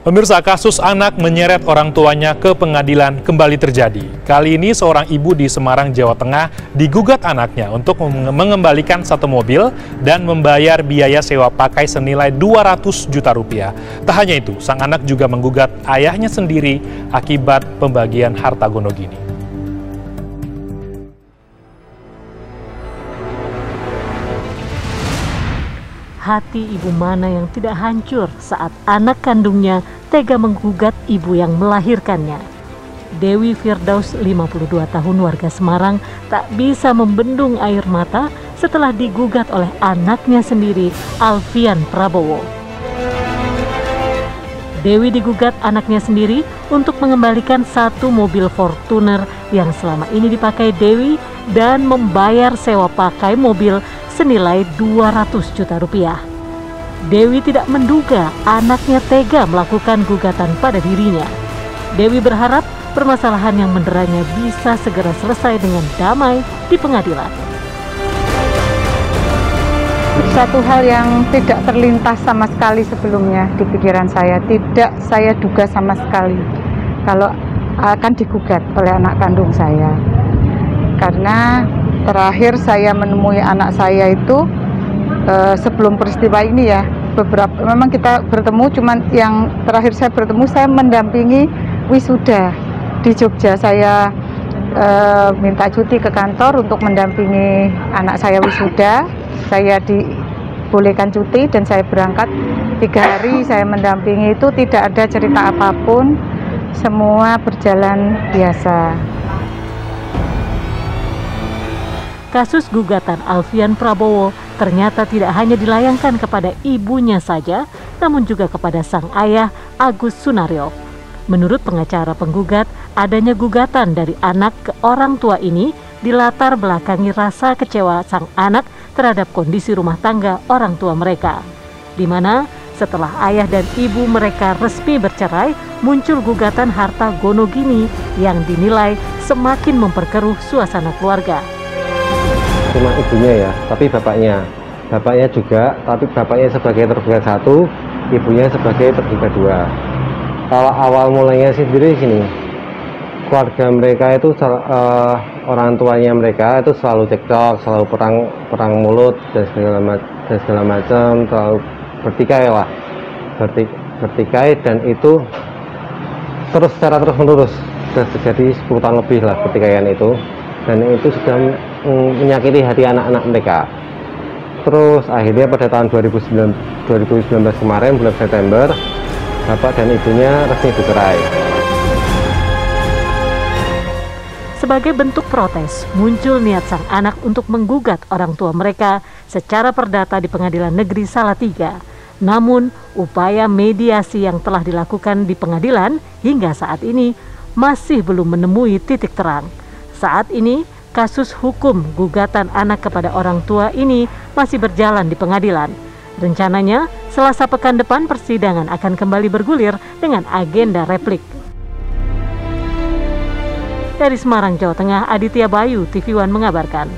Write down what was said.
Pemirsa, kasus anak menyeret orang tuanya ke pengadilan kembali terjadi. Kali ini seorang ibu di Semarang, Jawa Tengah digugat anaknya untuk mengembalikan satu mobil dan membayar biaya sewa pakai senilai 200 juta rupiah. Tak hanya itu, sang anak juga menggugat ayahnya sendiri akibat pembagian harta gono gini. Hati ibu mana yang tidak hancur saat anak kandungnya tega menggugat ibu yang melahirkannya. Dewi Firdaus, 52 tahun, warga Semarang, tak bisa membendung air mata setelah digugat oleh anaknya sendiri, Alfian Prabowo. Dewi digugat anaknya sendiri untuk mengembalikan satu mobil Fortuner yang selama ini dipakai Dewi dan membayar sewa pakai mobil senilai 200 juta rupiah. Dewi tidak menduga anaknya tega melakukan gugatan pada dirinya. Dewi berharap permasalahan yang menderanya bisa segera selesai dengan damai di pengadilan. Satu hal yang tidak terlintas sama sekali sebelumnya di pikiran saya, tidak saya duga sama sekali kalau akan digugat oleh anak kandung saya. Karena terakhir saya menemui anak saya itu sebelum peristiwa ini ya, memang kita bertemu, cuman yang terakhir saya bertemu saya mendampingi wisuda di Jogja. Saya minta cuti ke kantor untuk mendampingi anak saya wisuda. Saya dibolehkan cuti dan saya berangkat 3 hari. Saya mendampingi itu, tidak ada cerita apapun, semua berjalan biasa. Kasus gugatan Alfian Prabowo ternyata tidak hanya dilayangkan kepada ibunya saja, namun juga kepada sang ayah, Agus Sunaryo. Menurut pengacara penggugat, adanya gugatan dari anak ke orang tua ini dilatar belakangi rasa kecewa sang anak terhadap kondisi rumah tangga orang tua mereka, di mana setelah ayah dan ibu mereka resmi bercerai, muncul gugatan harta gono gini yang dinilai semakin memperkeruh suasana keluarga. Cuma ibunya ya, tapi bapaknya juga, tapi bapaknya sebagai tergugat 1, ibunya sebagai tergugat 2. Kalau awal mulainya sendiri sini, keluarga mereka itu orang tuanya mereka itu selalu cekcok, selalu perang mulut dan segala macam, selalu bertikai lah, bertikai, dan itu secara terus menerus sudah terjadi 10 tahun lebih lah pertikaian itu. Dan itu sudah menyakiti hati anak-anak mereka. Terus akhirnya pada tahun 2019 kemarin, bulan September, bapak dan ibunya resmi bercerai. Sebagai bentuk protes, muncul niat sang anak untuk menggugat orang tua mereka secara perdata di Pengadilan Negeri Salatiga. Namun, upaya mediasi yang telah dilakukan di pengadilan hingga saat ini masih belum menemui titik terang. Saat ini, kasus hukum gugatan anak kepada orang tua ini masih berjalan di pengadilan. Rencananya, Selasa pekan depan persidangan akan kembali bergulir dengan agenda replik. Dari Semarang, Jawa Tengah, Aditya Bayu, TV One mengabarkan.